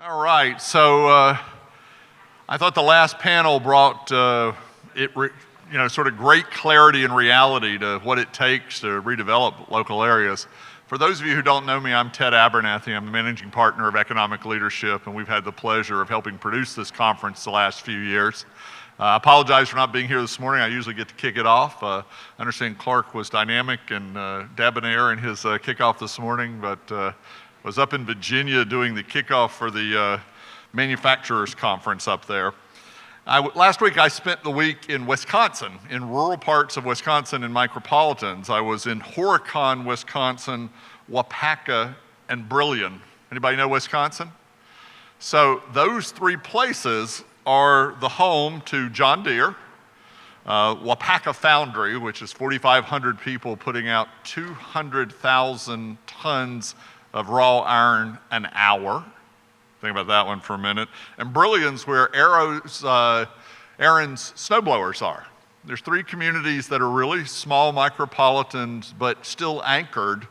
All right, so I thought the last panel brought sort of great clarity and reality to what it takes to redevelop local areas. For those of you who don't know me, I'm Ted Abernathy. I'm the managing partner of Economic Leadership, and we've had the pleasure of helping produce this conference the last few years. I apologize for not being here this morning. I usually get to kick it off. I understand Clark was dynamic and debonair in his kickoff this morning, but was up in Virginia doing the kickoff for the manufacturers conference up there. Last week I spent the week in Wisconsin, in rural parts of Wisconsin and micropolitans. I was in Horicon, Wisconsin, Waupaca, and Brillion. Anybody know Wisconsin? So those three places are the home to John Deere, Waupaca Foundry, which is 4,500 people putting out 200,000 tons of raw iron an hour. Think about that one for a minute. And Brillion's where Aaron's snowblowers are. There's three communities that are really small micropolitans, but still anchored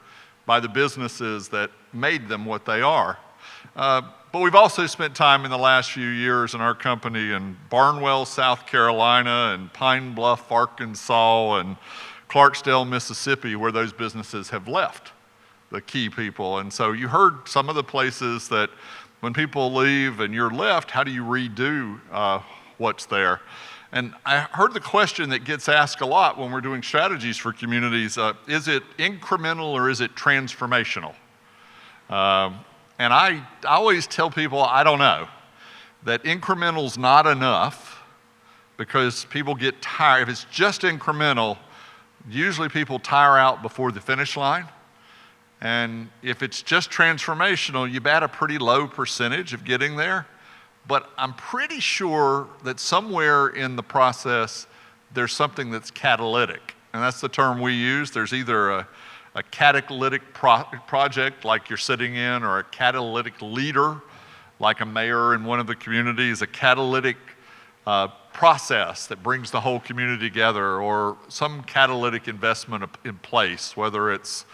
by the businesses that made them what they are. But we've also spent time in the last few years in our company in Barnwell, South Carolina, and Pine Bluff, Arkansas, and Clarksdale, Mississippi, where those businesses have left the key people. And so you heard some of the places that when people leave and you're left, how do you redo what's there? And I heard the question that gets asked a lot when we're doing strategies for communities, is it incremental or is it transformational? And I always tell people, I don't know, that incremental's not enough because people get tired. If it's just incremental, usually people tire out before the finish line. And if it's just transformational, you bat a pretty low percentage of getting there. But I'm pretty sure that somewhere in the process, there's something that's catalytic. And that's the term we use. There's either a catalytic project like you're sitting in, or a catalytic leader like a mayor in one of the communities, a catalytic process that brings the whole community together, or some catalytic investment in place, whether it's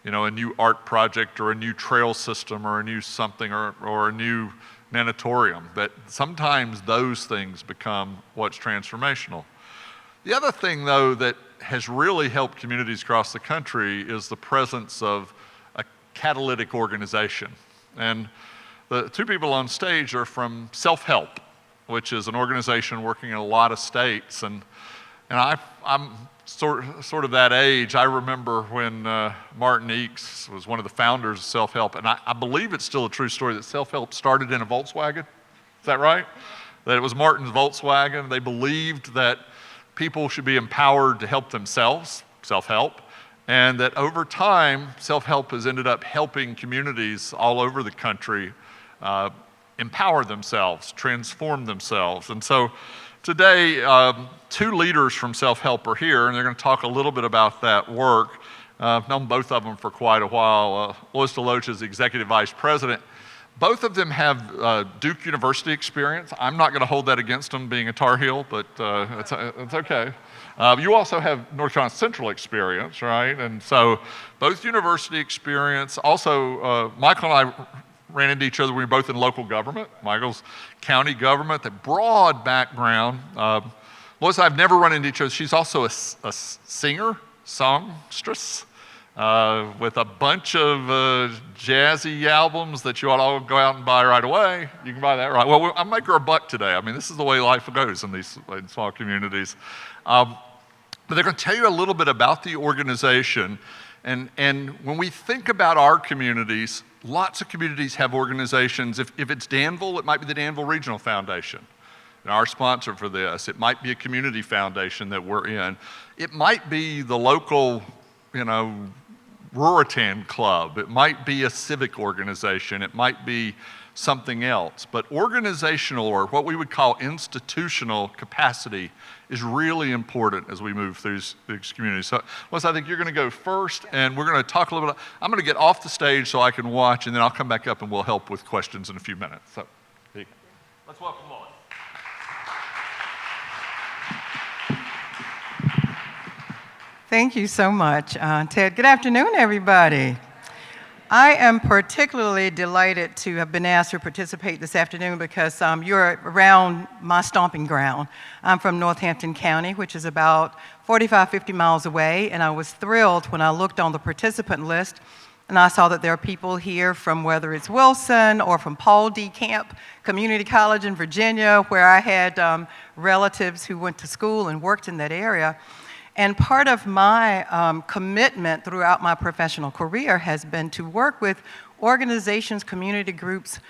a new art project or a new trail system or a new something or a new nanatorium. That sometimes those things become what's transformational. The other thing, though, that has really helped communities across the country is the presence of a catalytic organization. And the two people on stage are from Self-Help, which is an organization working in a lot of states. And I'm sort of that age. I remember when Martin Eakes was one of the founders of Self-Help, and I believe it's still a true story that Self-Help started in a Volkswagen. Is that right? That it was Martin's Volkswagen. They believed that people should be empowered to help themselves, self-help, and that over time, self-help has ended up helping communities all over the country empower themselves, transform themselves. And so today, two leaders from Self-Help are here, and they're going to talk a little bit about that work. I've known both of them for quite a while. Lois DeLoatch is the Executive Vice President. Both of them have Duke University experience. I'm not going to hold that against them being a Tar Heel, but it's okay. You also have North Carolina Central experience, right? And so both university experience. Also, Michael and I ran into each other when we were both in local government. Michael's county government, the broad background. Lois and I have never run into each other. She's also a singer, songstress, with a bunch of jazzy albums that you ought to all go out and buy right away. You can buy that, right? Well, I'll make her a buck today. I mean, this is the way life goes in these small communities. But they're going to tell you a little bit about the organization. And when we think about our communities, lots of communities have organizations. If it's Danville, it might be the Danville Regional Foundation, and our sponsor for this. It might be a community foundation that we're in. It might be the local, Ruritan Club. It might be a civic organization. It might be something else. But organizational, or what we would call institutional capacity, is really important as we move through these communities. So, Lois, I think you're going to go first, and we're going to talk a little bit. I'm going to get off the stage so I can watch, and then I'll come back up and we'll help with questions in a few minutes. So, let's welcome Lois. Thank you so much, Ted. Good afternoon, everybody. I am particularly delighted to have been asked to participate this afternoon because you're around my stomping ground. I'm from Northampton County, which is about 45, 50 miles away, and I was thrilled when I looked on the participant list and I saw that there are people here from whether it's Wilson or from Paul D. Camp Community College in Virginia, where I had relatives who went to school and worked in that area. And part of my commitment throughout my professional career has been to work with organizations, community groups,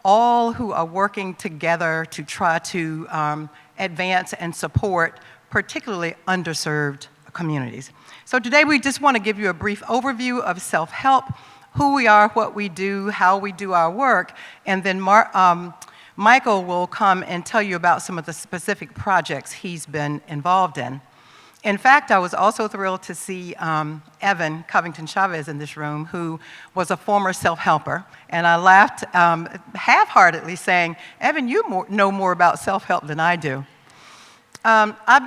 all who are working together to try to advance and support particularly underserved communities. So today we just want to give you a brief overview of self-help, who we are, what we do, how we do our work, and then Michael will come and tell you about some of the specific projects he's been involved in. In fact, I was also thrilled to see Evan Covington Chavez in this room, who was a former self-helper. And I laughed half-heartedly saying, Evan, you know more about self-help than I do. Have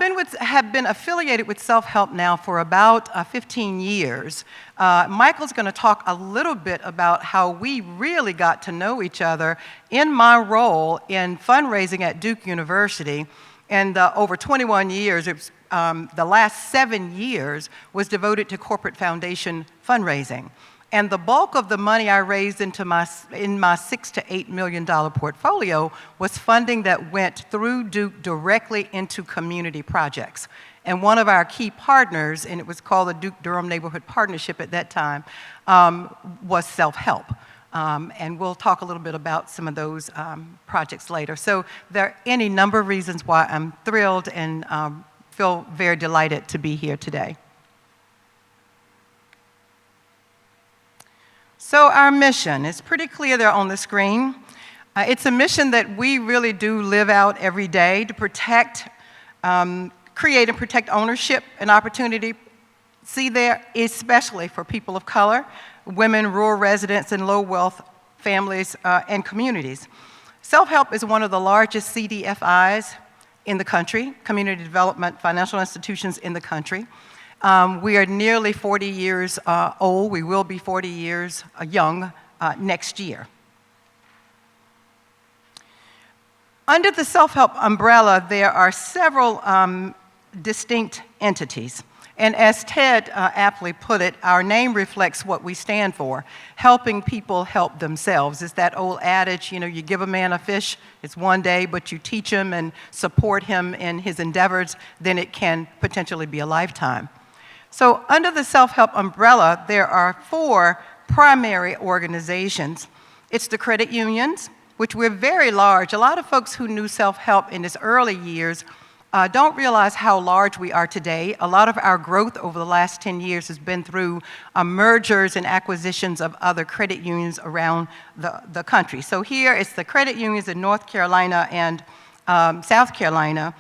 been affiliated with self-help now for about 15 years. Michael's going to talk a little bit about how we really got to know each other in my role in fundraising at Duke University. And over 21 years, the last 7 years was devoted to corporate foundation fundraising. And the bulk of the money I raised in my $6 to $8 million portfolio was funding that went through Duke directly into community projects. And one of our key partners, and it was called the Duke-Durham Neighborhood Partnership at that time, was self-help. And we'll talk a little bit about some of those projects later. So there are any number of reasons why I'm thrilled and feel very delighted to be here today. So our mission is pretty clear there on the screen. It's a mission that we really do live out every day to protect, create and protect ownership and opportunity. See there, especially for people of color, women, rural residents, and low-wealth families and communities. Self-help is one of the largest CDFIs in the country, community development financial institutions in the country. We are nearly 40 years old. We will be 40 years young next year. Under the self-help umbrella, there are several distinct entities. And as Ted aptly put it, our name reflects what we stand for, helping people help themselves. It's that old adage, you know, you give a man a fish, it's one day, but you teach him and support him in his endeavors, then it can potentially be a lifetime. So under the self-help umbrella, there are 4 primary organizations. It's the credit unions, which we're very large. A lot of folks who knew self-help in its early years don't realize how large we are today. A lot of our growth over the last 10 years has been through mergers and acquisitions of other credit unions around the country. So here it's the credit unions in North Carolina and South Carolina,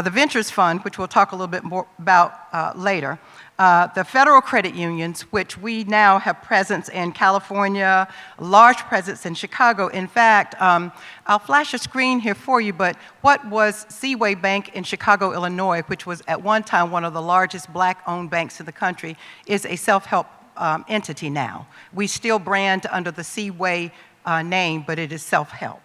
the Ventures Fund, which we'll talk a little bit more about later, the federal credit unions, which we now have presence in California, large presence in Chicago. In fact, I'll flash a screen here for you, but what was Seaway Bank in Chicago, Illinois, which was at one time one of the largest black-owned banks in the country, is a self-help entity now. We still brand under the Seaway name, but it is self-help.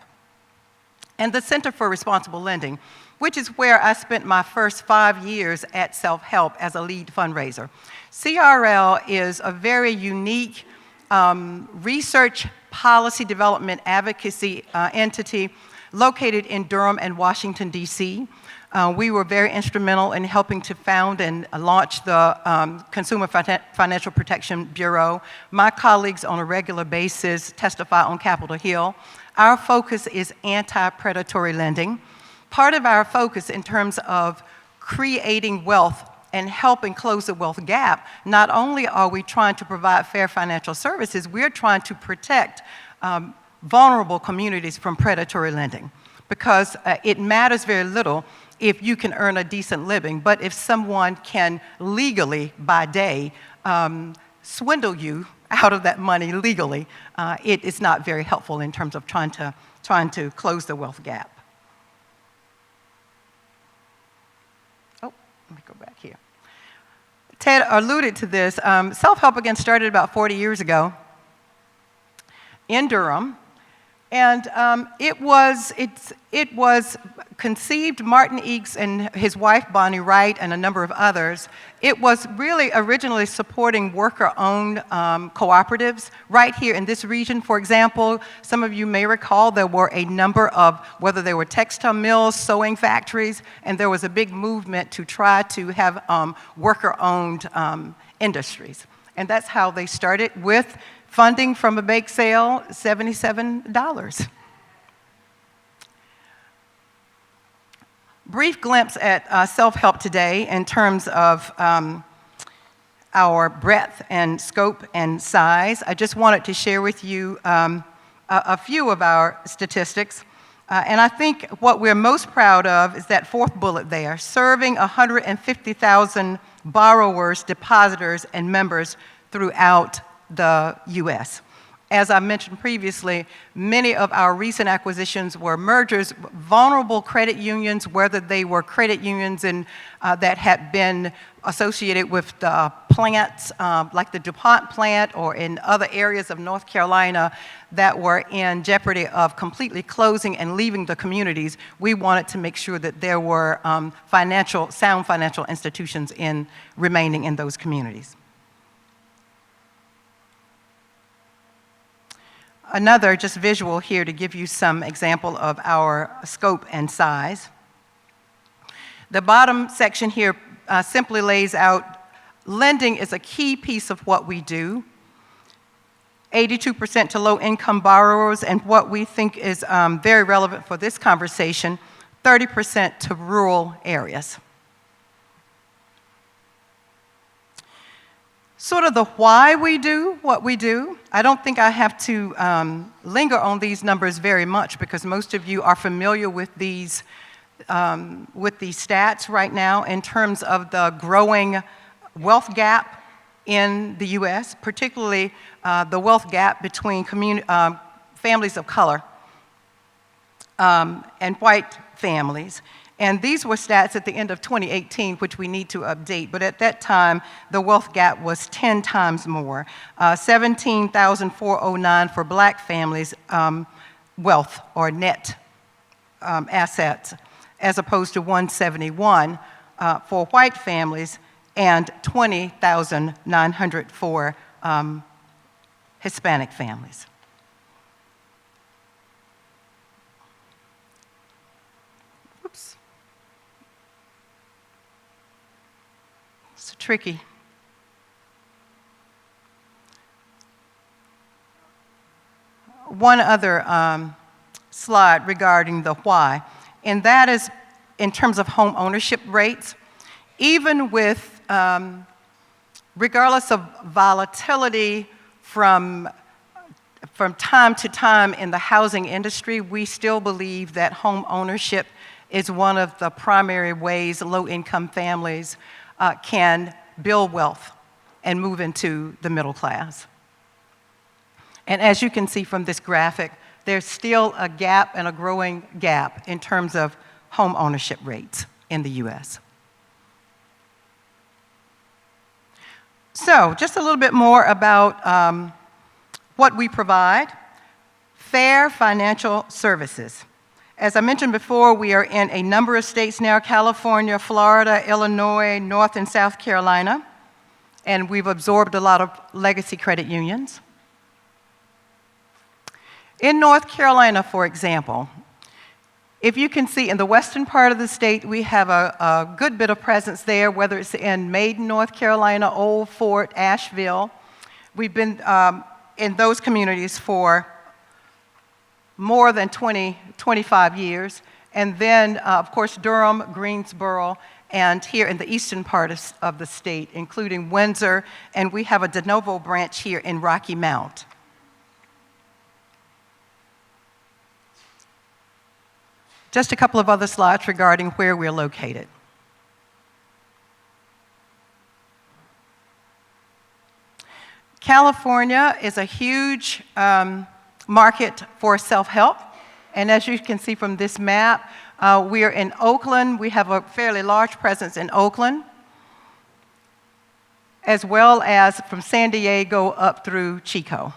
And the Center for Responsible Lending, which is where I spent my first 5 years at self-help as a lead fundraiser. CRL is a very unique research, policy development, advocacy entity located in Durham and Washington, D.C. We were very instrumental in helping to found and launch the Consumer Financial Protection Bureau. My colleagues on a regular basis testify on Capitol Hill. Our focus is anti-predatory lending. Part of our focus in terms of creating wealth and helping close the wealth gap, not only are we trying to provide fair financial services, we're trying to protect vulnerable communities from predatory lending, because it matters very little if you can earn a decent living, but if someone can legally, by day, swindle you out of that money legally, it is not very helpful in terms of trying to close the wealth gap. Oh, let me go back here. Ted alluded to this. Self-help again started about 40 years ago. in Durham. And it was conceived, Martin Eakes and his wife Bonnie Wright and a number of others. It was really originally supporting worker-owned cooperatives right here in this region. For example, some of you may recall there were a number of, whether they were textile mills, sewing factories, and there was a big movement to try to have worker-owned industries. And that's how they started, with funding from a bake sale, $77. Brief glimpse at self-help today in terms of our breadth and scope and size. I just wanted to share with you a few of our statistics. And I think what we're most proud of is that fourth bullet there, serving 150,000 borrowers, depositors, and members throughout the U.S. As I mentioned previously, many of our recent acquisitions were mergers, vulnerable credit unions, whether they were credit unions that had been associated with the plants, like the DuPont plant, or in other areas of North Carolina that were in jeopardy of completely closing and leaving the communities. We wanted to make sure that there were sound financial institutions remaining in those communities. Another just visual here to give you some example of our scope and size. The bottom section here simply lays out lending is a key piece of what we do. 82% to low-income borrowers, and what we think is very relevant for this conversation, 30% to rural areas. Sort of the why we do what we do. I don't think I have to linger on these numbers very much because most of you are familiar with these stats right now in terms of the growing wealth gap in the U.S., particularly the wealth gap between families of color and white families. And these were stats at the end of 2018, which we need to update. But at that time, the wealth gap was 10 times more, 17,409 for black families, wealth or net assets, as opposed to 171 for white families and 20,900 for Hispanic families. Tricky. One other slide regarding the why, and that is in terms of home ownership rates. Even with, regardless of volatility from time to time in the housing industry, we still believe that home ownership is one of the primary ways low-income families can build wealth and move into the middle class. And as you can see from this graphic, there's still a gap and a growing gap in terms of home ownership rates in the U.S. So just a little bit more about what we provide. Fair financial services. As I mentioned before, we are in a number of states now: California, Florida, Illinois, North and South Carolina, and we've absorbed a lot of legacy credit unions. In North Carolina, for example, if you can see in the western part of the state, we have a good bit of presence there, whether it's in Maiden, North Carolina, Old Fort, Asheville. We've been in those communities for more than 25 years. And then, of course, Durham, Greensboro, and here in the eastern part of the state, including Windsor, and we have a de novo branch here in Rocky Mount. Just a couple of other slides regarding where we're located. California is a huge market for self-help. And as you can see from this map, we are in Oakland. We have a fairly large presence in Oakland, as well as from San Diego up through Chico.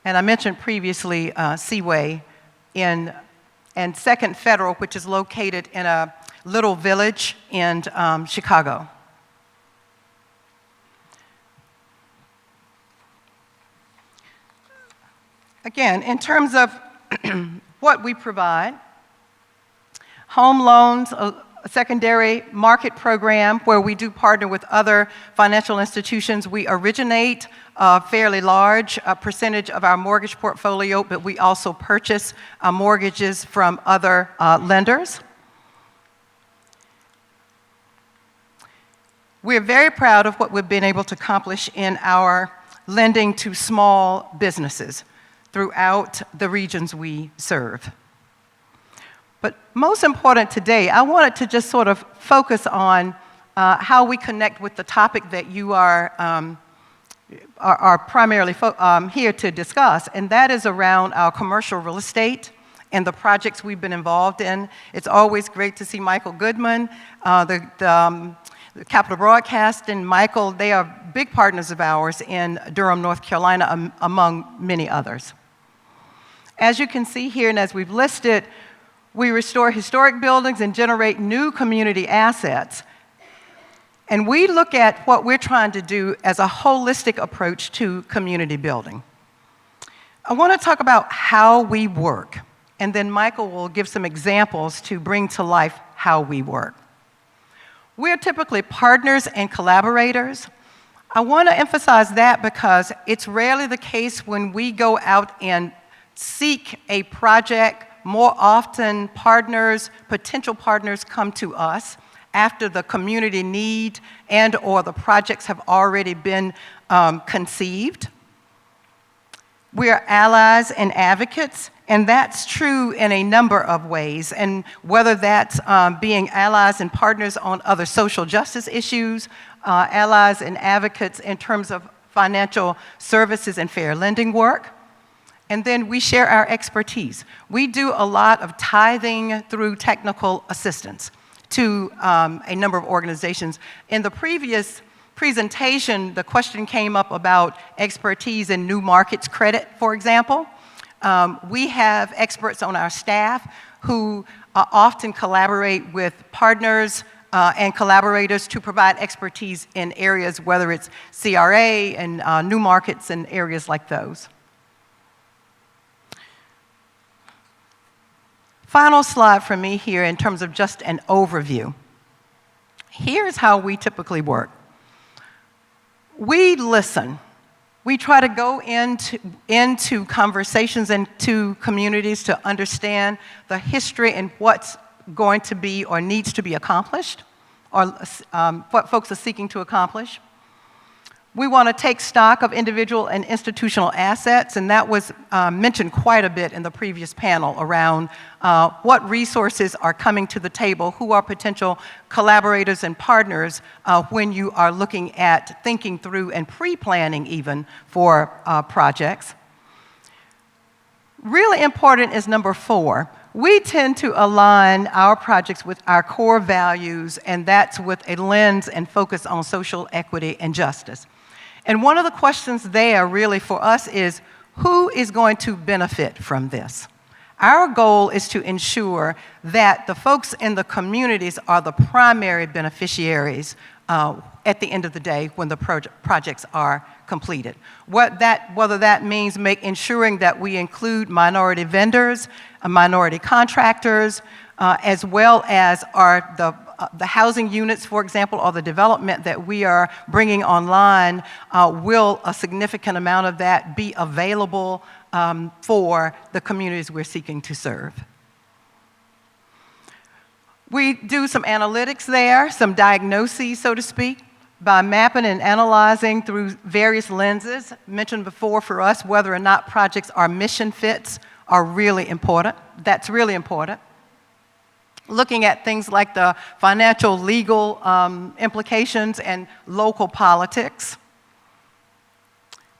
And I mentioned previously Seaway and Second Federal, which is located in a little village in Chicago. Again, in terms of what we provide, home loans, a secondary market program where we do partner with other financial institutions. We originate a fairly large percentage of our mortgage portfolio, but we also purchase mortgages from other lenders. We're very proud of what we've been able to accomplish in our lending to small businesses throughout the regions we serve. But most important today, I wanted to just sort of focus on how we connect with the topic that you are primarily here to discuss, and that is around our commercial real estate and the projects we've been involved in. It's always great to see Michael Goodman, the Capital Broadcast, and Michael, they are big partners of ours in Durham, North Carolina, among many others. As you can see here, and as we've listed, we restore historic buildings and generate new community assets. And we look at what we're trying to do as a holistic approach to community building. I want to talk about how we work, and then Michael will give some examples to bring to life how we work. We're typically partners and collaborators. I want to emphasize that because it's rarely the case when we go out and seek a project. More often, potential partners come to us after the community need and/or the projects have already been conceived. We are allies and advocates, and that's true in a number of ways. And whether that's being allies and partners on other social justice issues, allies and advocates in terms of financial services and fair lending work. And then we share our expertise. We do a lot of tithing through technical assistance to a number of organizations. In the previous presentation, the question came up about expertise in new markets credit, for example. We have experts on our staff who often collaborate with partners and collaborators to provide expertise in areas, whether it's CRA and new markets and areas like those. Final slide for me here in terms of just an overview. Here's how we typically work. We listen. We try to go into conversations and to communities to understand the history and what's going to be or needs to be accomplished, or what folks are seeking to accomplish. We want to take stock of individual and institutional assets, and that was mentioned quite a bit in the previous panel around what resources are coming to the table, who are potential collaborators and partners when you are looking at thinking through and pre-planning even for projects. Really important is number 4. We tend to align our projects with our core values, and that's with a lens and focus on social equity and justice. And one of the questions there really for us is, who is going to benefit from this? Our goal is to ensure that the folks in the communities are the primary beneficiaries at the end of the day when the projects are completed. Whether that means ensuring that we include minority vendors, minority contractors, as well as the housing units, for example, or the development that we are bringing online, will a significant amount of that be available for the communities we're seeking to serve. We do some analytics there, some diagnoses, so to speak, by mapping and analyzing through various lenses. Mentioned before, for us, whether or not projects are mission fits are really important. That's really important. Looking at things like the financial, legal implications and local politics.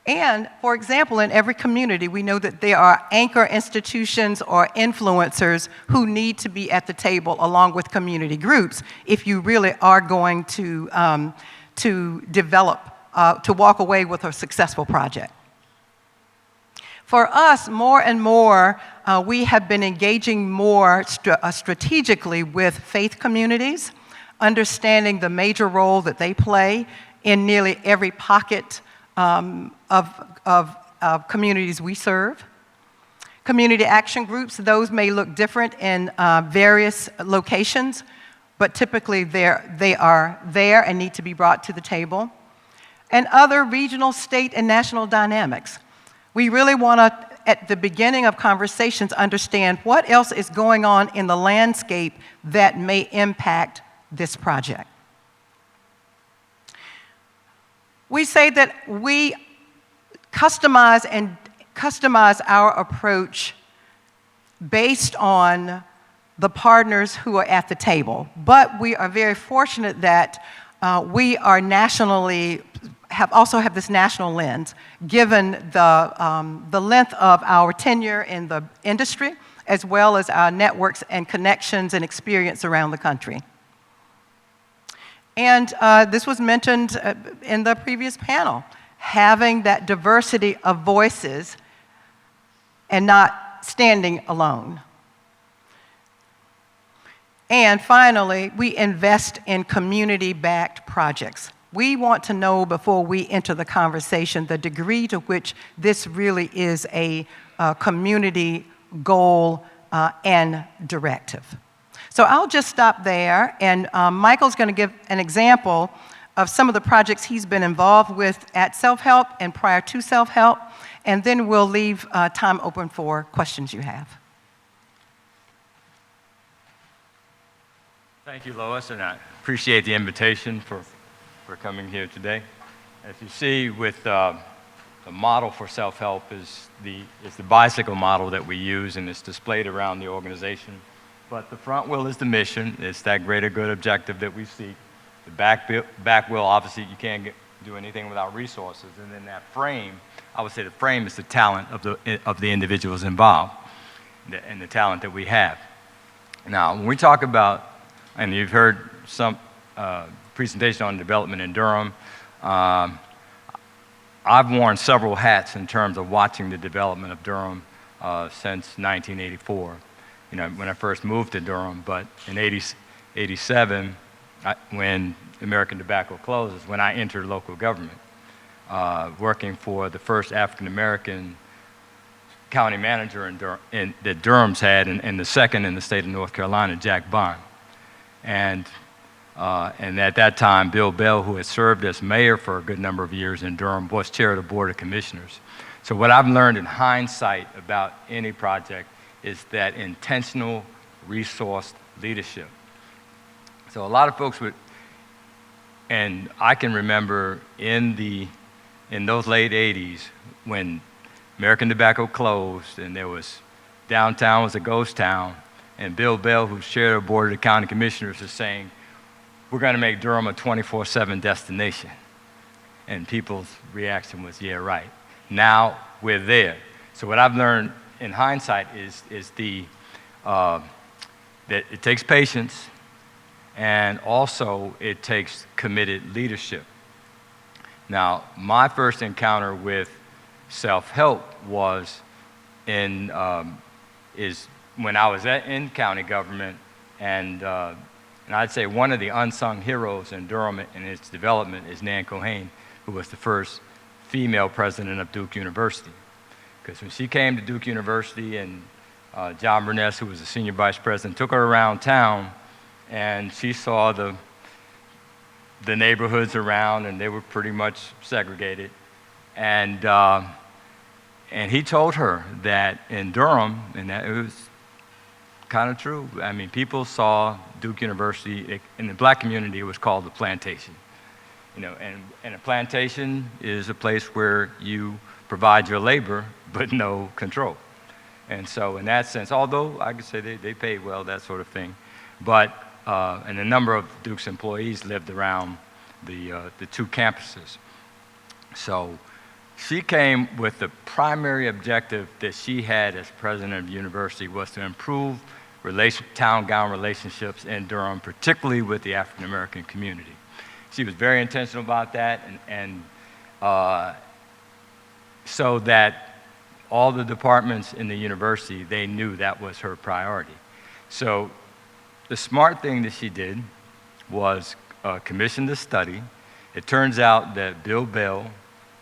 And, for example, in every community, we know that there are anchor institutions or influencers who need to be at the table along with community groups if you really are going to develop, to walk away with a successful project. For us, more and more, we have been engaging more strategically with faith communities, understanding the major role that they play in nearly every pocket of communities we serve. Community action groups, those may look different in various locations, but typically they are there and need to be brought to the table. And other regional, state, and national dynamics. We really want to, at the beginning of conversations, understand what else is going on in the landscape that may impact this project. We say that we customize our approach based on the partners who are at the table. But we are very fortunate that we are nationally, also have this national lens, given the length of our tenure in the industry, as well as our networks and connections and experience around the country. And this was mentioned in the previous panel, having that diversity of voices and not standing alone. And finally, we invest in community-backed projects. We want to know before we enter the conversation the degree to which this really is a community goal and directive. So I'll just stop there, and Michael's going to give an example of some of the projects he's been involved with at Self-Help and prior to Self-Help, and then we'll leave time open for questions you have. Thank you, Lois, and I appreciate the invitation for coming here today. As you see, with the model for Self-Help is the bicycle model that we use, and it's displayed around the organization. But the front wheel is the mission. It's that greater good objective that we seek. The back wheel, obviously, you can't do anything without resources. And then that frame, I would say the frame is the talent of the individuals involved and the talent that we have. Now, when we talk about, and you've heard some presentation on development in Durham, I've worn several hats in terms of watching the development of Durham since 1984. You know, when I first moved to Durham, but in 87, when American Tobacco closes, when I entered local government, working for the first African-American county manager that Durham's had, and the second in the state of North Carolina, Jack Bond. And at that time, Bill Bell, who had served as mayor for a good number of years in Durham, was chair of the Board of Commissioners. So what I've learned in hindsight about any project is that intentional resource leadership. So a lot of folks would, and I can remember in those late 80s when American Tobacco closed and downtown was a ghost town, and Bill Bell, who's chair of the Board of the County Commissioners, is saying, we're going to make Durham a 24/7 destination. And people's reaction was, yeah, right. Now we're there. So what I've learned in hindsight is that it takes patience, and also it takes committed leadership. Now, my first encounter with Self-Help was when I was in county government, and I'd say one of the unsung heroes in Durham and its development is Nan Cohane, who was the first female president of Duke University. Because when she came to Duke University, and John Burness, who was the senior vice president, took her around town, and she saw the neighborhoods around, and they were pretty much segregated. And he told her that in Durham, and that it was kind of true. I mean, people saw Duke University, in the black community, it was called the plantation. You know, and a plantation is a place where you provide your labor, but no control. And so in that sense, although I could say they paid well, that sort of thing, but, and a number of Duke's employees lived around the two campuses. So she came with the primary objective that she had as president of the university was to improve town-gown relationships in Durham, particularly with the African-American community. She was very intentional about that, and so that all the departments in the university, they knew that was her priority. So the smart thing that she did was commission the study. It turns out that Bill Bell,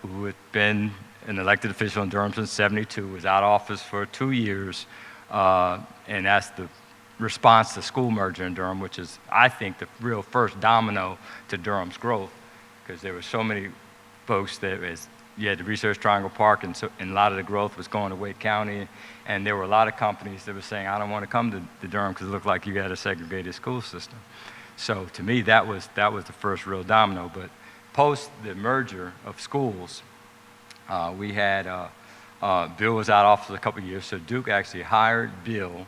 who had been an elected official in Durham since '72, was out of office for 2 years, and that's the response to school merger in Durham, which is, I think, the real first domino to Durham's growth, because there were so many folks that, as you had the Research Triangle Park, and a lot of the growth was going to Wake County, and there were a lot of companies that were saying, I don't want to come to Durham because it looked like you got a segregated school system. So to me, that was the first real domino. But post the merger of schools, we had, Bill was out of office a couple of years, so Duke actually hired Bill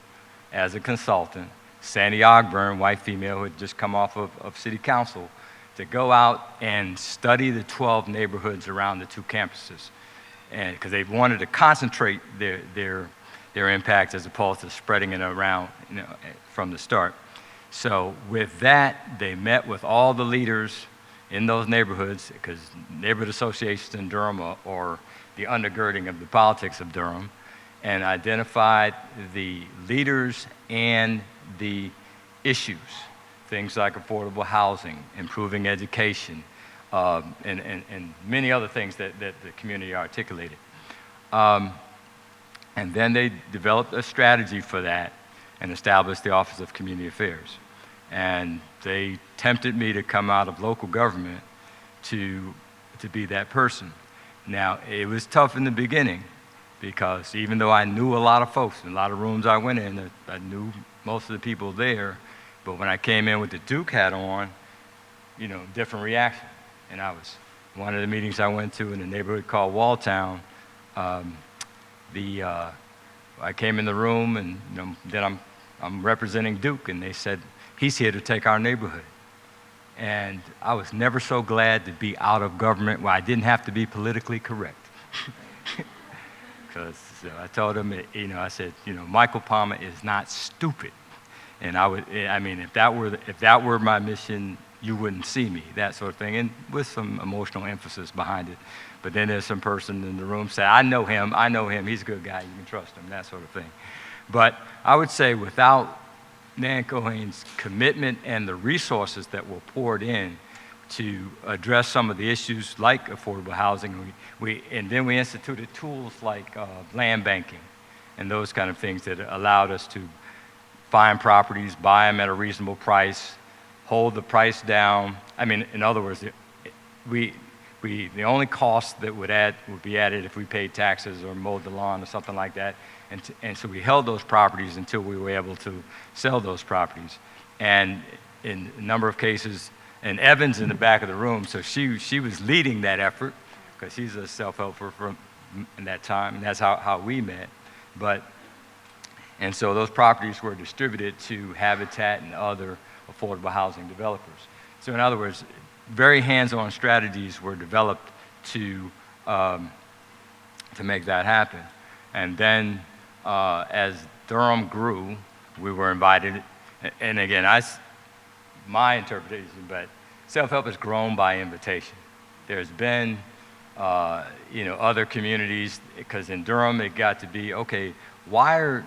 as a consultant, Sandy Ogburn, white female who had just come off of city council, to go out and study the 12 neighborhoods around the 2 campuses, and because they wanted to concentrate their impact as opposed to spreading it around, from the start. So with that, they met with all the leaders in those neighborhoods, because neighborhood associations in Durham are the undergirding of the politics of Durham, and identified the leaders and the issues. Things like affordable housing, improving education, and many other things that the community articulated. And then they developed a strategy for that and established the Office of Community Affairs. And they tempted me to come out of local government to be that person. Now, it was tough in the beginning, because even though I knew a lot of folks, in a lot of rooms I went in, I knew most of the people there, but when I came in with the Duke hat on, different reaction. And one of the meetings I went to in a neighborhood called Walltown, I came in the room, and then I'm representing Duke, and they said, he's here to take our neighborhood. And I was never so glad to be out of government where I didn't have to be politically correct. Because I told him, I said, Michael Palmer is not stupid. And if that were my mission, you wouldn't see me, that sort of thing, and with some emotional emphasis behind it. But then there's some person in the room say, I know him, he's a good guy, you can trust him, that sort of thing. But I would say without Nan Cohen's commitment and the resources that were poured in to address some of the issues like affordable housing, and then we instituted tools like land banking and those kind of things that allowed us to find properties, buy them at a reasonable price, hold the price down. In other words, the only cost that would be added if we paid taxes or mowed the lawn or something like that. And so we held those properties until we were able to sell those properties. And in a number of cases, and Evan's in the back of the room, so she was leading that effort, because she's a self-helper from in that time, and that's how we met. And so those properties were distributed to Habitat and other affordable housing developers. So in other words, very hands-on strategies were developed to make that happen. And then as Durham grew, we were invited, and again, my interpretation, but self-help has grown by invitation. There's been other communities, because in Durham it got to be, okay, why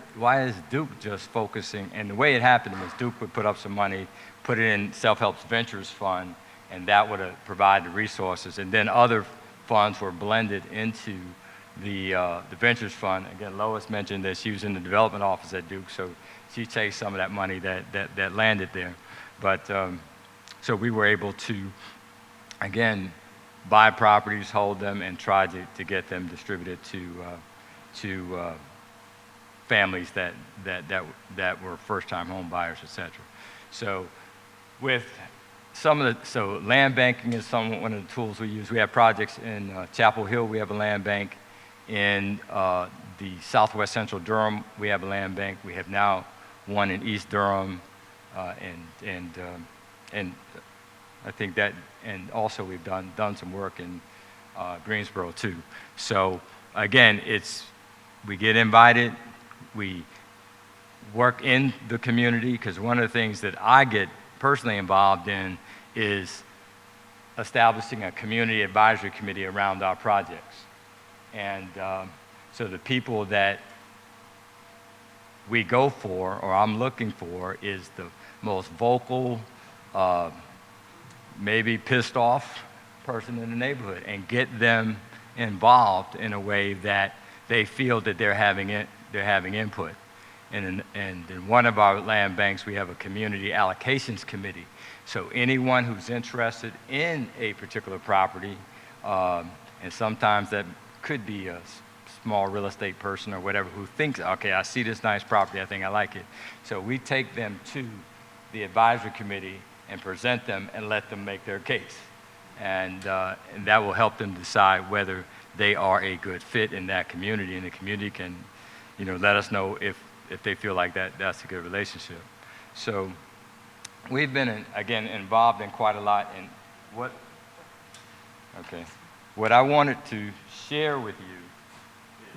is Duke just focusing? And the way it happened was Duke would put up some money, put it in Self-Help's Ventures Fund, and that would provide the resources. And then other funds were blended into the Ventures Fund. Again, Lois mentioned that she was in the development office at Duke, so she takes some of that money that landed there. But so we were able to, again, buy properties, hold them, and try to get them distributed to families that were first-time home buyers, et cetera. So with so land banking is one of the tools we use. We have projects in Chapel Hill, we have a land bank. In the southwest central Durham, we have a land bank. We have now one in East Durham, and I think that, and also we've done some work in Greensboro too. So again, we get invited, we work in the community, because one of the things that I get personally involved in is establishing a community advisory committee around our projects. And So the people that we go for, or I'm looking for, is the most vocal, maybe pissed off person in the neighborhood, and get them involved in a way that they feel that they're having input. And in one of our land banks, we have a community allocations committee. So anyone who's interested in a particular property, and sometimes that could be a small real estate person or whatever who thinks, okay, I see this nice property, I think I like it. So we take them to the advisory committee and present them and let them make their case. And that will help them decide whether they are a good fit in that community, and the community can, let us know if they feel like that's a good relationship. So we've been, again, involved in quite a lot. And what I wanted to share with you is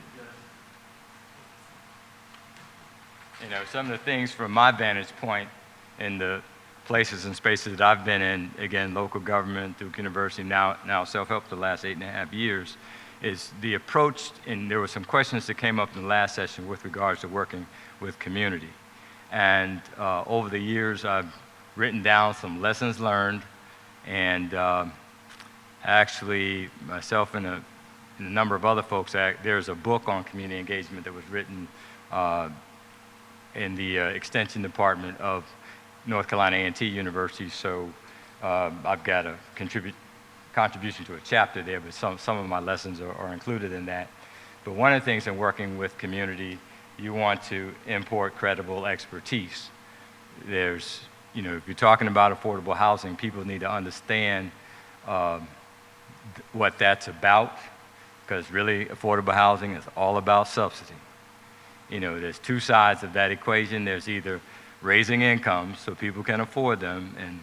just, some of the things from my vantage point in the places and spaces that I've been in, again, local government, Duke University, now self-help the last 8.5 years, is the approach, and there were some questions that came up in the last session with regards to working with community. And over the years, I've written down some lessons learned, and actually, myself and a number of other folks, there's a book on community engagement that was written in the Extension Department of North Carolina A&T University, so I've got a contribution to a chapter there, but some of my lessons are included in that. But one of the things in working with community, you want to import credible expertise. There's, if you're talking about affordable housing, people need to understand what that's about, because really affordable housing is all about subsidy. There's two sides of that equation. There's either raising incomes so people can afford them, and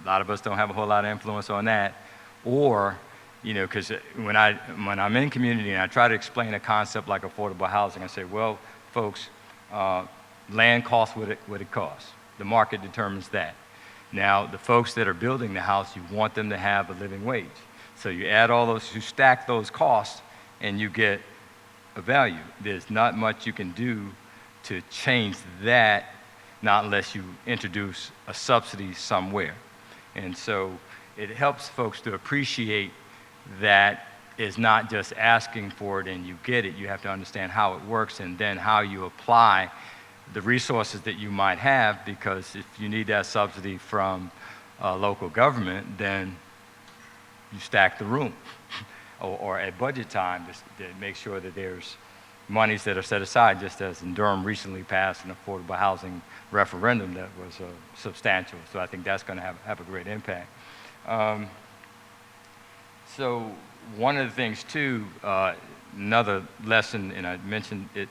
a lot of us don't have a whole lot of influence on that, or, because when I'm in community and I try to explain a concept like affordable housing, I say, well, folks, land costs what it costs. The market determines that. Now, the folks that are building the house, you want them to have a living wage. So you add all those, you stack those costs, and you get a value. There's not much you can do to change that, not unless you introduce a subsidy somewhere. And so it helps folks to appreciate that it's not just asking for it and you get it. You have to understand how it works and then how you apply the resources that you might have, because if you need that subsidy from local government, then you stack the room or at budget time to make sure that there's monies that are set aside, just as in Durham recently passed an affordable housing referendum that was substantial. So I think that's going to have a great impact. So one of the things too, another lesson, and I mentioned it,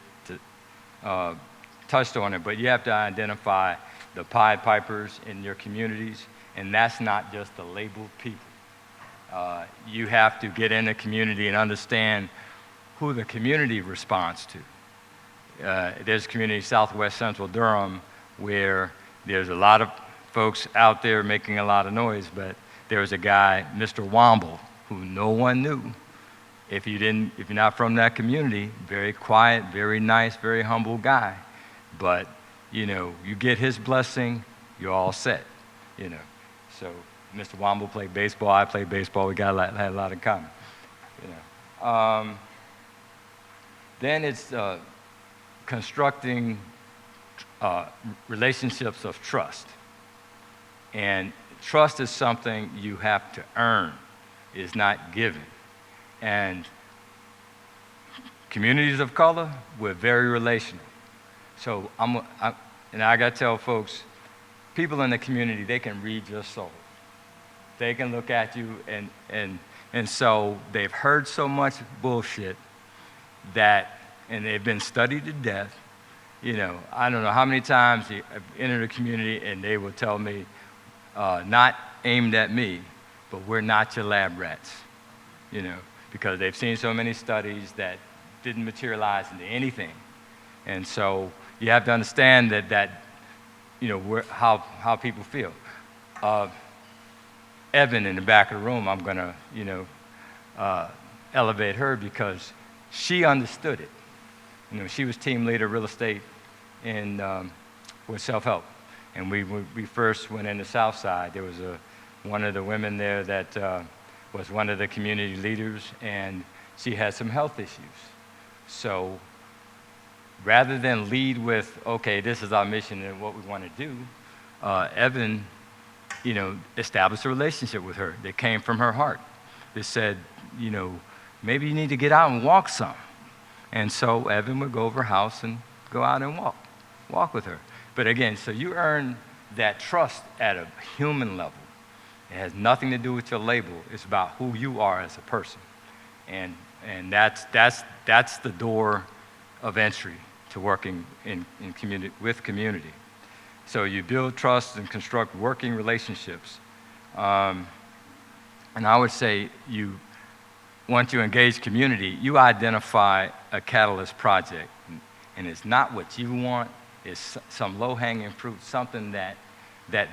touched on it, but you have to identify the Pied Pipers in your communities, and that's not just the labeled people. You have to get in the community and understand who the community responds to. There's a community, Southwest Central Durham, where there's a lot of folks out there making a lot of noise, but there was a guy, Mr. Womble, who no one knew. If you're not from that community, very quiet, very nice, very humble guy. But, you get his blessing, you're all set, So Mr. Womble played baseball, I played baseball, we had a lot in common, Then it's constructing relationships of trust. And trust is something you have to earn. It's not given. And communities of color, we're very relational. So and I got to tell folks, people in the community, they can read your soul. They can look at you, and so they've heard so much bullshit and they've been studied to death. I don't know how many times I've entered a community and they will tell me, not aimed at me, but we're not your lab rats, because they've seen so many studies that didn't materialize into anything. And so you have to understand that how people feel. Evan in the back of the room, I'm going to, elevate her because she understood it. You know, she was team leader real estate in with self-help. And when we first went in the South Side, there was one of the women there that was one of the community leaders, and she had some health issues. So rather than lead with, okay, this is our mission and what we want to do, Evan, you know, established a relationship with her that came from her heart. That said, you know, maybe you need to get out and walk some. And so Evan would go over her house and go out and walk with her. But again, so you earn that trust at a human level. It has nothing to do with your label. It's about who you are as a person. And that's the door of entry to working in community, with community. So you build trust and construct working relationships. And I would say once you engage community, you identify a catalyst project. And it's not what you want, it's some low-hanging fruit, something that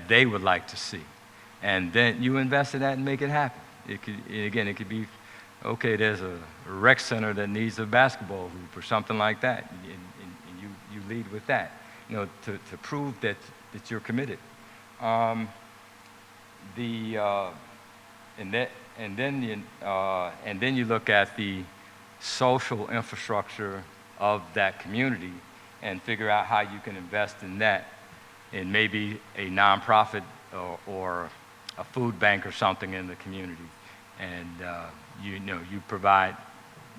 they would like to see. And then you invest in that and make it happen. It could be, okay, there's a rec center that needs a basketball hoop or something like that, and you lead with that, you know, to prove that you're committed. And then you look at the social infrastructure of that community and figure out how you can invest in that, in maybe a nonprofit or a food bank or something in the community. And you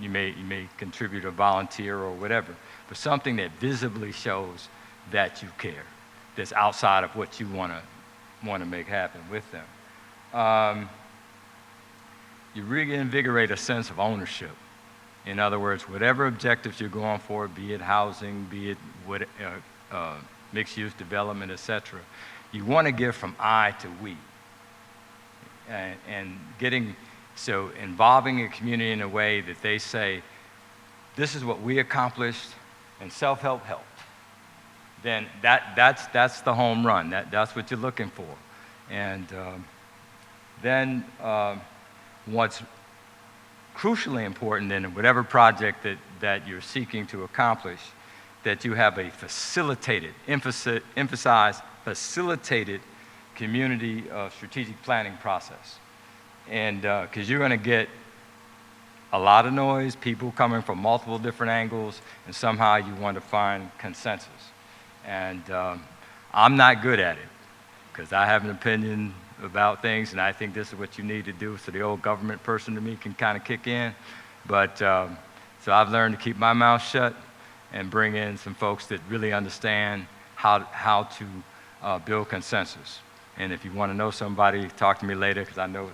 may contribute or volunteer or whatever, but something that visibly shows that you care, that's outside of what you want to make happen with them. You reinvigorate a sense of ownership. In other words, whatever objectives you're going for, be it housing, be it mixed-use development, etc., you want to give from I to we. So involving a community in a way that they say, this is what we accomplished and self-help helped, then that's the home run. That's what you're looking for. And then what's crucially important in whatever project that you're seeking to accomplish, that you have a facilitated, emphasize facilitated community strategic planning process. And because you're going to get a lot of noise, people coming from multiple different angles, and somehow you want to find consensus. And I'm not good at it, because I have an opinion about things, and I think this is what you need to do, so the old government person to me can kind of kick in. But so I've learned to keep my mouth shut and bring in some folks that really understand how to build consensus. And if you want to know somebody, talk to me later, because I know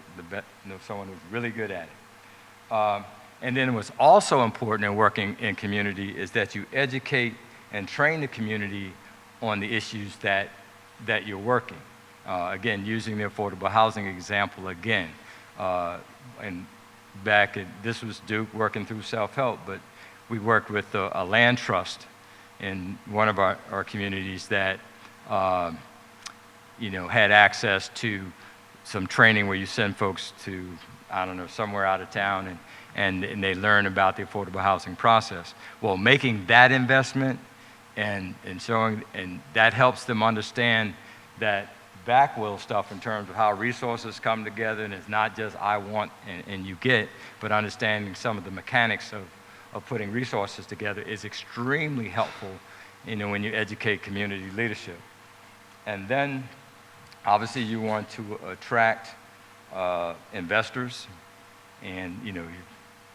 someone who's really good at it. And then what's also important in working in community is that you educate and train the community on the issues that you're working. Again, using the affordable housing example again. And this was Duke working through self-help, but we worked with a land trust in one of our communities that had access to some training where you send folks to, I don't know, somewhere out of town, and they learn about the affordable housing process. Well, making that investment and showing, and that helps them understand that back wheel stuff in terms of how resources come together, and it's not just I want and you get, but understanding some of the mechanics of putting resources together is extremely helpful, when you educate community leadership. And then, obviously, you want to attract investors, and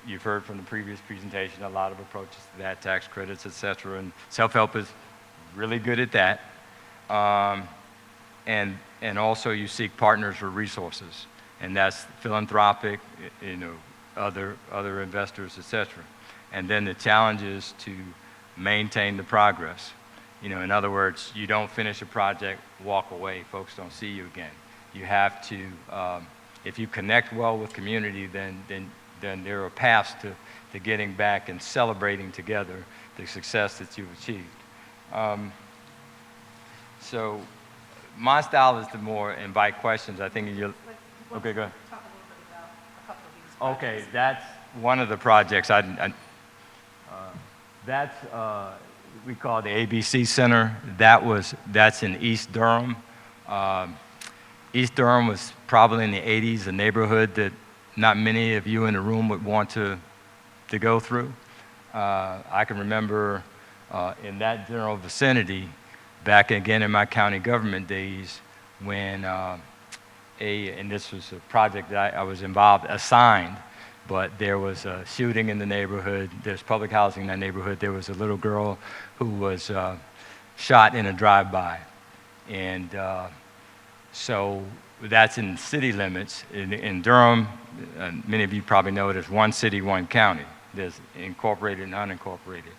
you've heard from the previous presentation a lot of approaches to that, tax credits, etc. And self-help is really good at that. And also you seek partners for resources, and that's philanthropic, other investors, etc. And then the challenge is to maintain the progress. In other words, you don't finish a project, walk away, folks don't see you again. You have to, if you connect well with community, then there are paths to getting back and celebrating together the success that you've achieved. So my style is to more invite questions. I think you'll, okay, go ahead. Talk a little bit about a couple of these projects. Okay, that's one of the projects. That's, we call it the ABC Center. That's in East Durham. East Durham was probably in the 80s, a neighborhood that not many of you in the room would want to go through. I can remember in that general vicinity, back again in my county government days, when and this was a project that I was assigned, but there was a shooting in the neighborhood. There's public housing in that neighborhood. There was a little girl who was shot in a drive-by. And so that's in city limits. In Durham, many of you probably know there's one city, one county. There's incorporated and unincorporated.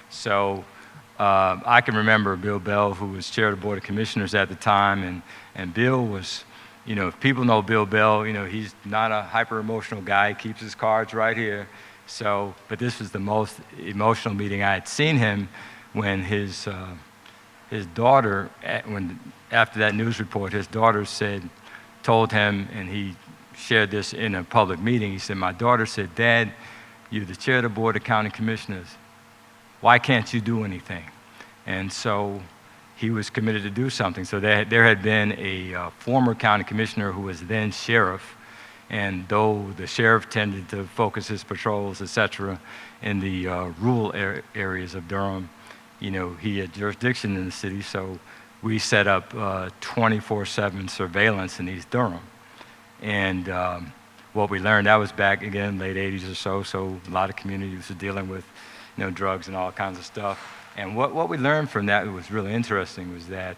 So I can remember Bill Bell, who was chair of the Board of Commissioners at the time, and Bill was, you know, if people know Bill Bell, you know, he's not a hyper-emotional guy. He keeps his cards right here. So, but this was the most emotional meeting I had seen him when his daughter, after that news report, his daughter told him, and he shared this in a public meeting, he said, my daughter said, Dad, you're the chair of the Board of County Commissioners. Why can't you do anything? And so he was committed to do something. So there had been a former county commissioner who was then sheriff, and though the sheriff tended to focus his patrols, et cetera, in the rural areas of Durham, you know, he had jurisdiction in the city, so we set up 24/7 surveillance in East Durham. And what we learned, that was back again, late 80s or so a lot of communities were dealing with, you know, drugs and all kinds of stuff. And what we learned from that was really interesting was that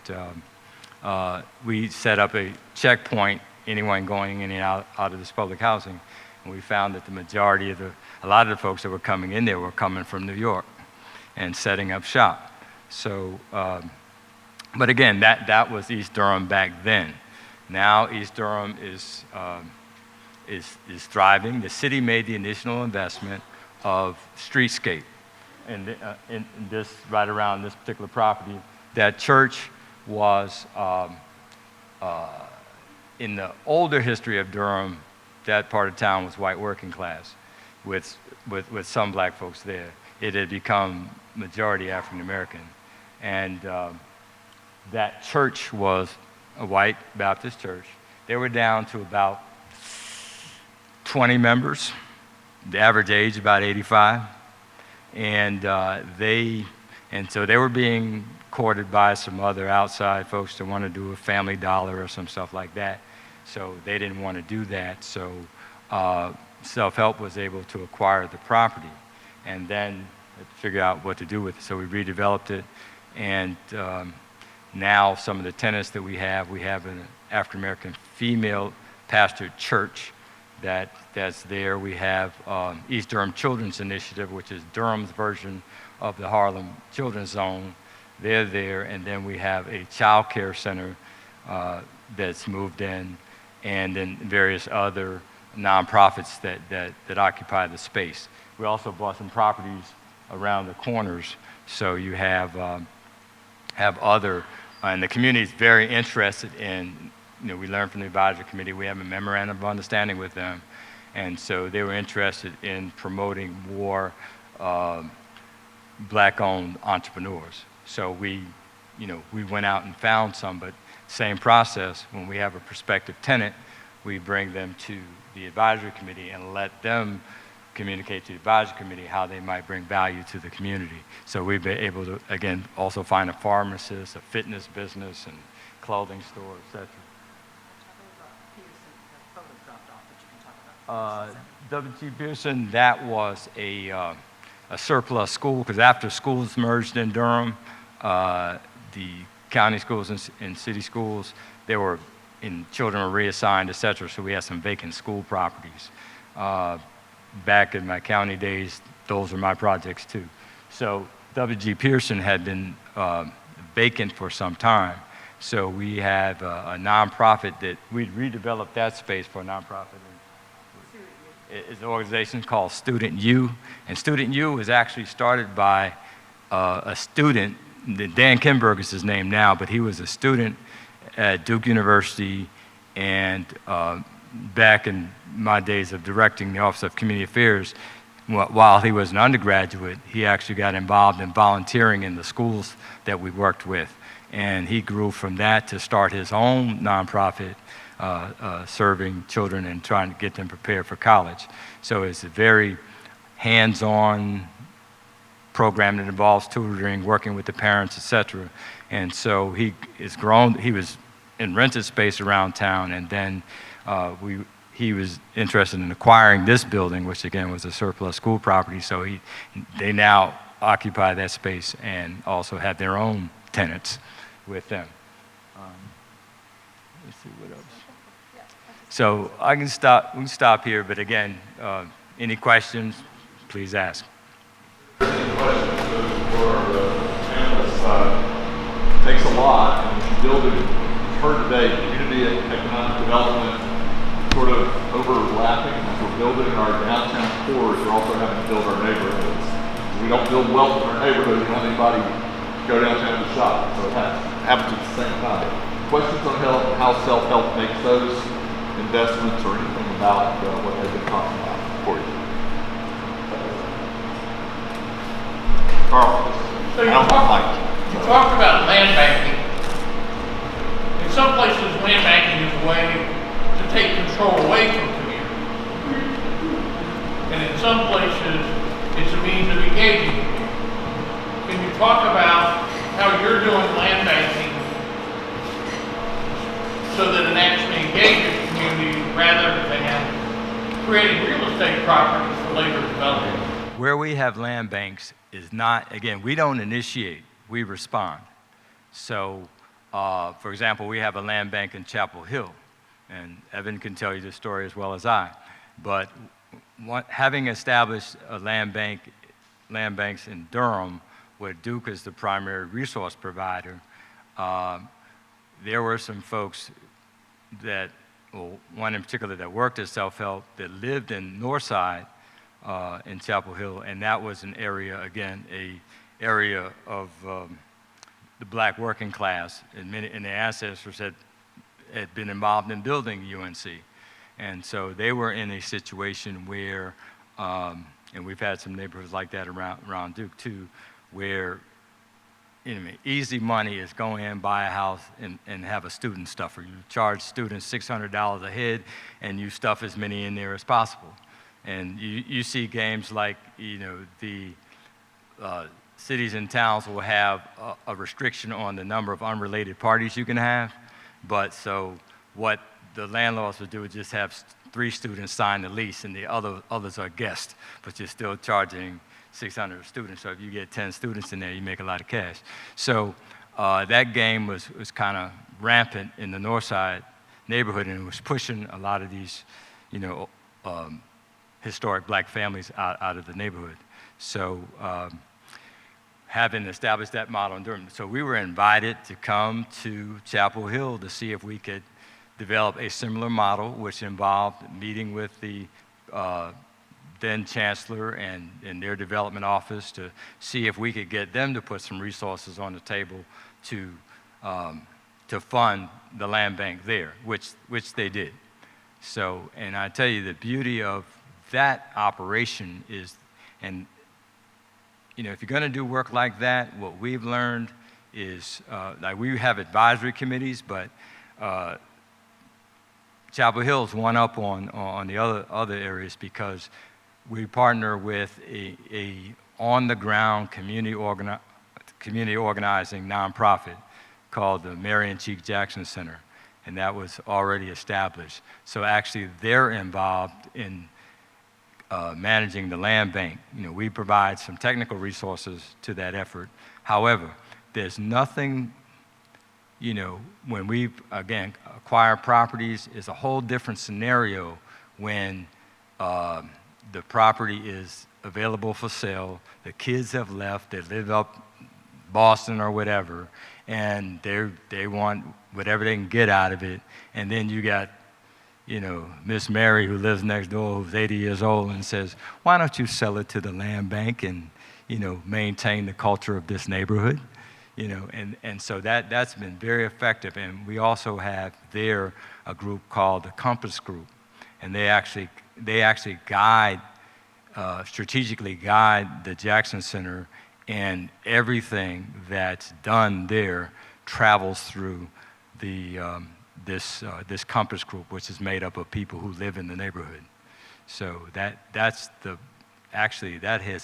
we set up a checkpoint, anyone going in and out of this public housing, and we found that the majority of a lot of the folks that were coming in there were coming from New York and setting up shop. So, but again, that was East Durham back then. Now East Durham is thriving. The city made the initial investment of streetscape, and in this right around this particular property. That church was in the older history of Durham. That part of town was white working class, with some black folks there. It had become majority African American, and that church was a white Baptist church. They were down to about 20 members, the average age about 85, and so they were being courted by some other outside folks that want to do a Family Dollar or some stuff like that. So they didn't want to do that. So Self-Help was able to acquire the property, and then figure out what to do with it. So we redeveloped it, and now some of the tenants that we have an African American female pastored church that's there. We have East Durham Children's Initiative, which is Durham's version of the Harlem Children's Zone. They're there, and then we have a child care center that's moved in, and then various other nonprofits that occupy the space. We also bought some properties around the corners, so you have other, and the community is very interested in, you know, we learned from the advisory committee, we have a memorandum of understanding with them, and so they were interested in promoting more black-owned entrepreneurs. So we went out and found some, but same process. When we have a prospective tenant, we bring them to the advisory committee and let them communicate to the advisory committee how they might bring value to the community. So we've been able to, again, also find a pharmacist, a fitness business, and clothing store, et cetera. W.G. Pearson, that was a surplus school, because after schools merged in Durham, the county schools and city schools, children were reassigned, et cetera, so we had some vacant school properties. Back in my county days, those were my projects too. So W.G. Pearson had been vacant for some time. So we have a nonprofit that we redeveloped that space for a nonprofit. It's an organization called Student U, and Student U was actually started by a student. Dan Kimberg is his name now, but he was a student at Duke University, and back in my days of directing the Office of Community Affairs, while he was an undergraduate, he actually got involved in volunteering in the schools that we worked with. And he grew from that to start his own nonprofit serving children and trying to get them prepared for college. So it's a very hands-on program that involves tutoring, working with the parents, etc. And so he has grown. He was in rented space around town, and then he was interested in acquiring this building, which again was a surplus school property. So they now occupy that space and also have their own tenants with them. Let's see what else. So I can stop. We can stop here. But again, any questions, please ask. Any questions for the panelists? Takes a lot, and building, heard today, community and economic development sort of overlapping. As we're building our downtown cores, we're also having to build our neighborhoods. We don't build wealth in our neighborhood, we don't have anybody go downtown to shop, so it happens at the same time. Questions on how self-help makes those investments or anything about what they've been talking about for you? Carl, so you talked about land banking. In some places, land banking is a way to take control away from community. And in some places, it's a means of engaging community. Can you talk about how you're doing land banking so that it actually engages community rather than creating real estate properties for later development? Where we have land banks is not, again, we don't initiate, we respond. So, for example, we have a land bank in Chapel Hill, and Evan can tell you the story as well as I. But having established a land banks in Durham, where Duke is the primary resource provider, there were some folks that, well, one in particular that worked at Self-Help that lived in Northside in Chapel Hill, and that was an area, again, area of the black working class, and their ancestors had been involved in building UNC. And so they were in a situation where, and we've had some neighborhoods like that around Duke too, where easy money is go in, buy a house, and have a student stuffer. You charge students $600 a head, and you stuff as many in there as possible. And you see games like, the cities and towns will have a restriction on the number of unrelated parties you can have. But so what the landlords would do is just have 3 students sign the lease, and the others are guests, but you're still charging 600 students. So if you get 10 students in there, you make a lot of cash. So that game was kind of rampant in the Northside neighborhood, and it was pushing a lot of these, historic black families out of the neighborhood. So having established that model in Durham, so we were invited to come to Chapel Hill to see if we could develop a similar model, which involved meeting with the then chancellor and their development office to see if we could get them to put some resources on the table to fund the land bank there, which they did. So, and I tell you, the beauty of that operation is, and if you're going to do work like that, what we've learned is, like we have advisory committees, but Chapel Hill is one up on the other areas because we partner with a on-the-ground community organizing nonprofit called the Marion Cheek Jackson Center, and that was already established. So actually, they're involved in managing the land bank. We provide some technical resources to that effort. However, there's nothing, when we, again, acquire properties, is a whole different scenario when the property is available for sale, the kids have left, they live up Boston or whatever, and they want whatever they can get out of it, and then you got Miss Mary, who lives next door, who's 80 years old, and says, why don't you sell it to the land bank and, maintain the culture of this neighborhood? And so that's been very effective. And we also have there a group called the Compass Group, and they actually guide strategically guide the Jackson Center, and everything that's done there travels through this Compass Group, which is made up of people who live in the neighborhood. So that has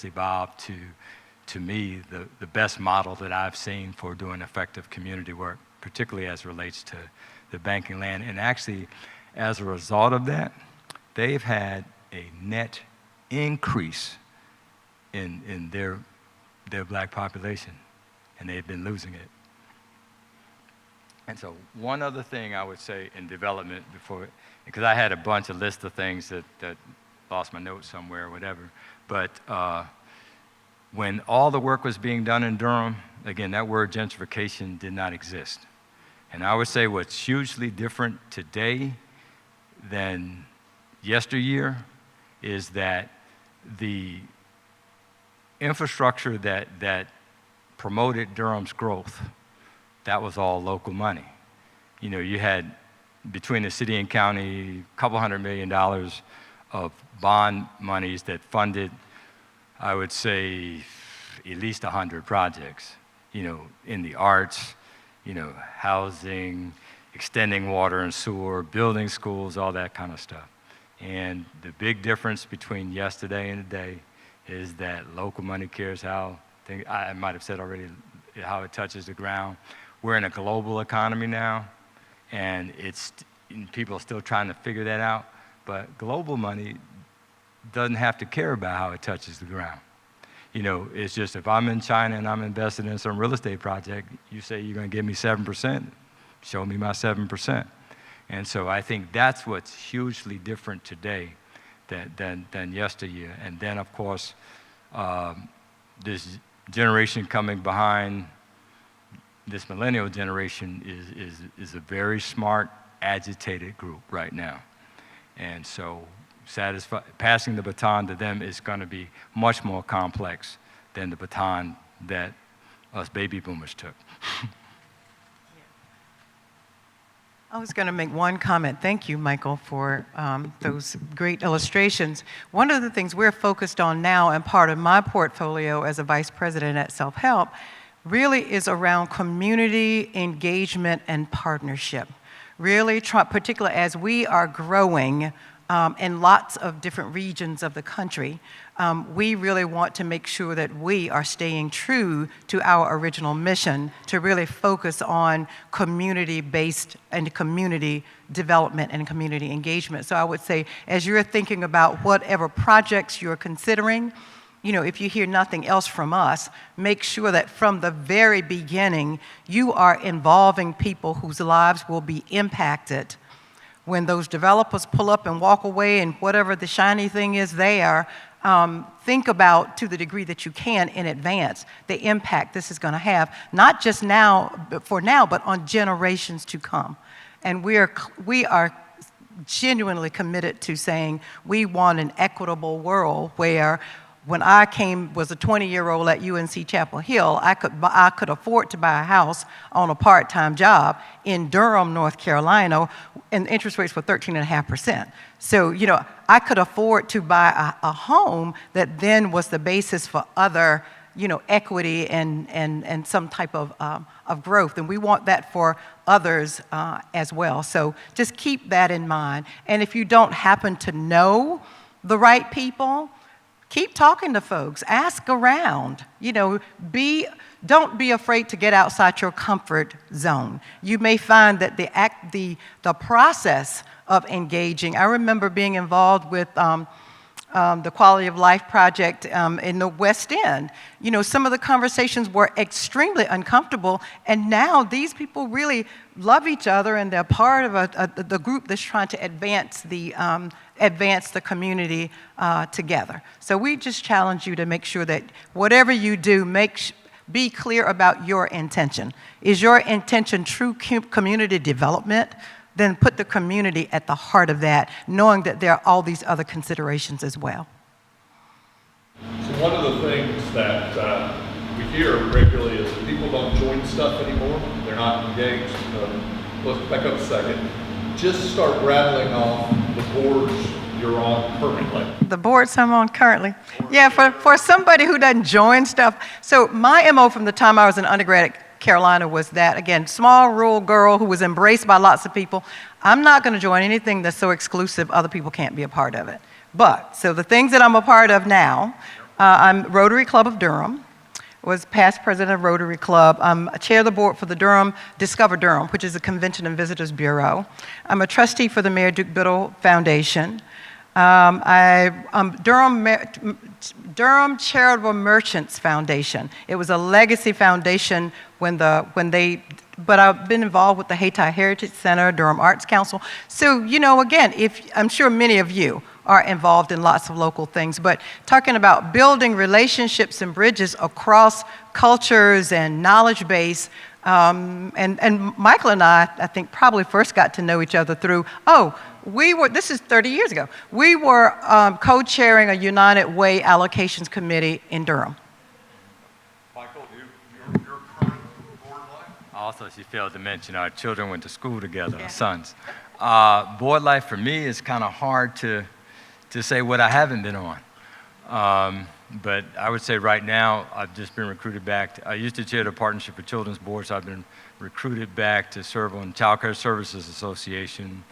evolved to me, the best model that I've seen for doing effective community work, particularly as it relates to the banking land. And actually, as a result of that, they've had a net increase in their black population, and they've been losing it. And so one other thing I would say in development before, because I had a bunch of list of things that lost my notes somewhere or whatever, but when all the work was being done in Durham, again, that word gentrification did not exist. And I would say what's hugely different today than yesteryear is that the infrastructure that promoted Durham's growth, that was all local money. You know, you had, between the city and county, a couple $100 million of bond monies that funded, I would say, at least 100 projects, you know, in the arts, you know, housing, extending water and sewer, building schools, all that kind of stuff. And the big difference between yesterday and today is that local money cares how, I might have said already, how it touches the ground. We're in a global economy now, and people are still trying to figure that out, but global money doesn't have to care about how it touches the ground. You know, it's just if I'm in China and I'm invested in some real estate project, you say you're going to give me 7%, show me my 7%. And so I think that's what's hugely different today than yesteryear. And then, of course, this generation coming behind, this millennial generation is a very smart, agitated group right now. And so passing the baton to them is going to be much more complex than the baton that us baby boomers took. I was going to make one comment. Thank you, Michael, for those great illustrations. One of the things we're focused on now, and part of my portfolio as a vice president at Self-Help, really is around community engagement and partnership. Really, particularly as we are growing in lots of different regions of the country, we really want to make sure that we are staying true to our original mission to really focus on community-based and community development and community engagement. So I would say, as you're thinking about whatever projects you're considering, you know, if you hear nothing else from us, make sure that from the very beginning, you are involving people whose lives will be impacted when those developers pull up and walk away and whatever the shiny thing is there. Think about, to the degree that you can in advance, the impact this is going to have, not just now, but on generations to come. And we are genuinely committed to saying we want an equitable world where, when I was a 20-year-old at UNC Chapel Hill, I could afford to buy a house on a part-time job in Durham, North Carolina, and interest rates were 13.5%. So, you know, I could afford to buy a home that then was the basis for other, you know, equity and some type of growth. And we want that for others as well. So just keep that in mind. And if you don't happen to know the right people, keep talking to folks, ask around, you know, don't be afraid to get outside your comfort zone. You may find that the process of engaging, I remember being involved with the Quality of Life Project in the West End. You know, some of the conversations were extremely uncomfortable, and now these people really love each other, and they're part of the group that's trying to advance the community together. So we just challenge you to make sure that whatever you do, be clear about your intention. Is your intention true community development? Then put the community at the heart of that, knowing that there are all these other considerations as well. So one of the things that we hear regularly is that people don't join stuff anymore. They're not engaged. Let's back up a second. Just start rattling off the boards you're on currently? The boards I'm on currently. Yeah, for somebody who doesn't join stuff. So my MO from the time I was an undergrad at Carolina was that, again, small rural girl who was embraced by lots of people. I'm not going to join anything that's so exclusive other people can't be a part of it. But, so the things that I'm a part of now, I'm Rotary Club of Durham, was past president of Rotary Club. I'm a chair of the board for the Discover Durham, which is a convention and visitors bureau. I'm a trustee for the Mayor Duke Biddle Foundation. I'm Durham Charitable Merchants Foundation. It was a legacy foundation but I've been involved with the Hayti Heritage Center, Durham Arts Council. So, you know, again, I'm sure many of you are involved in lots of local things, but talking about building relationships and bridges across cultures and knowledge base, and Michael and I think probably first got to know each other through, this is 30 years ago, we were co-chairing a United Way allocations committee in Durham. Michael, your current board life? Also, she failed to mention our children went to school together, our sons. Board life for me is kind of hard to say what I haven't been on. But I would say right now, I've just been recruited back. I used to chair the Partnership for Children's Boards. I've been recruited back to serve on Child Care Services Association.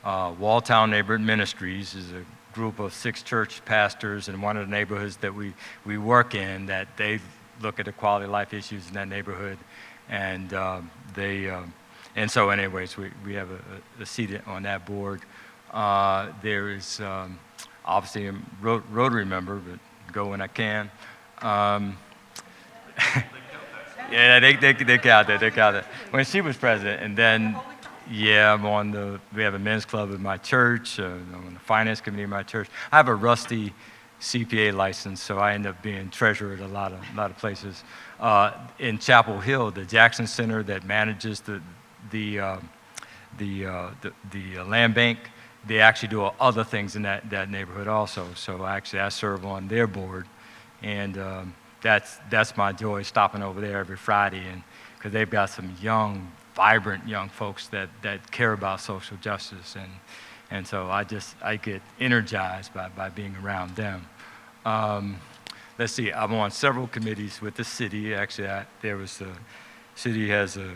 Walltown Neighborhood Ministries is a group of 6 church pastors in one of the neighborhoods that we work in, that they look at the quality of life issues in that neighborhood. And so anyways, we have a seat on that board. There is obviously a Rotary member, but go when I can. Yeah, they count that. When she was president, and then, yeah, we have a men's club at my church, I'm on the finance committee of my church. I have a rusty CPA license, so I end up being treasurer at a lot of places. In Chapel Hill, the Jackson Center that manages the land bank, they actually do other things in that neighborhood also. So I serve on their board, and that's my joy, stopping over there every Friday, and because they've got some young, vibrant young folks that care about social justice, and so I get energized by being around them. Let's see, I'm on several committees with the city. Actually, the city has a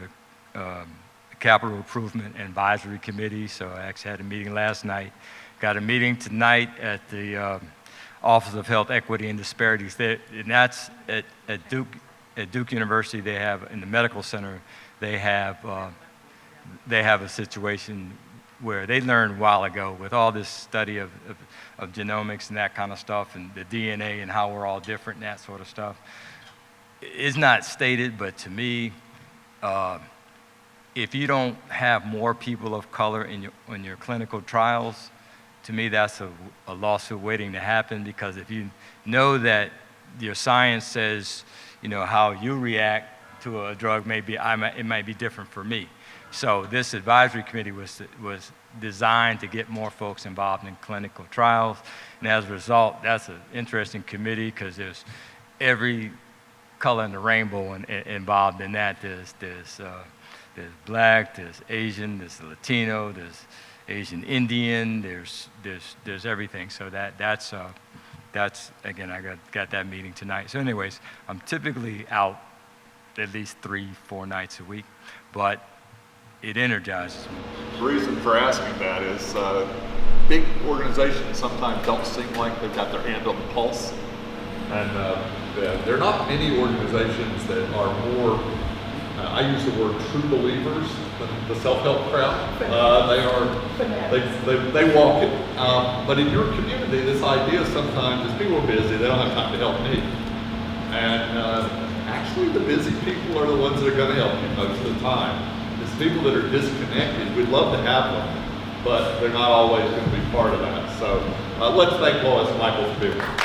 Capital Improvement Advisory Committee, so I actually had a meeting last night. Got a meeting tonight at the Office of Health Equity and Disparities, and that's at Duke University. They have, in the medical center, they have a situation where they learned a while ago with all this study of genomics and that kind of stuff, and the DNA and how we're all different and that sort of stuff. It's not stated, but to me, if you don't have more people of color in your clinical trials, to me that's a lawsuit waiting to happen, because if you know that your science says, you know, how you react to a drug it might be different for me. So this advisory committee was designed to get more folks involved in clinical trials, and as a result, that's an interesting committee because there's every color in the rainbow involved in that. There's Black, there's Asian, there's Latino, there's Asian Indian, there's everything. So that's again, I got that meeting tonight. So anyways, I'm typically out at least 3-4 nights a week, but it energizes me. The reason for asking that is big organizations sometimes don't seem like they've got their hand on the pulse. And there are not many organizations that are more, I use the word true believers than the self-help crowd. They walk it. But in your community, this idea sometimes is people are busy, they don't have time to help me. And actually the busy people are the ones that are going to help you most of the time. It's people that are disconnected. We'd love to have them, but they're not always going to be part of that. So let's thank Lois and Michael for being here.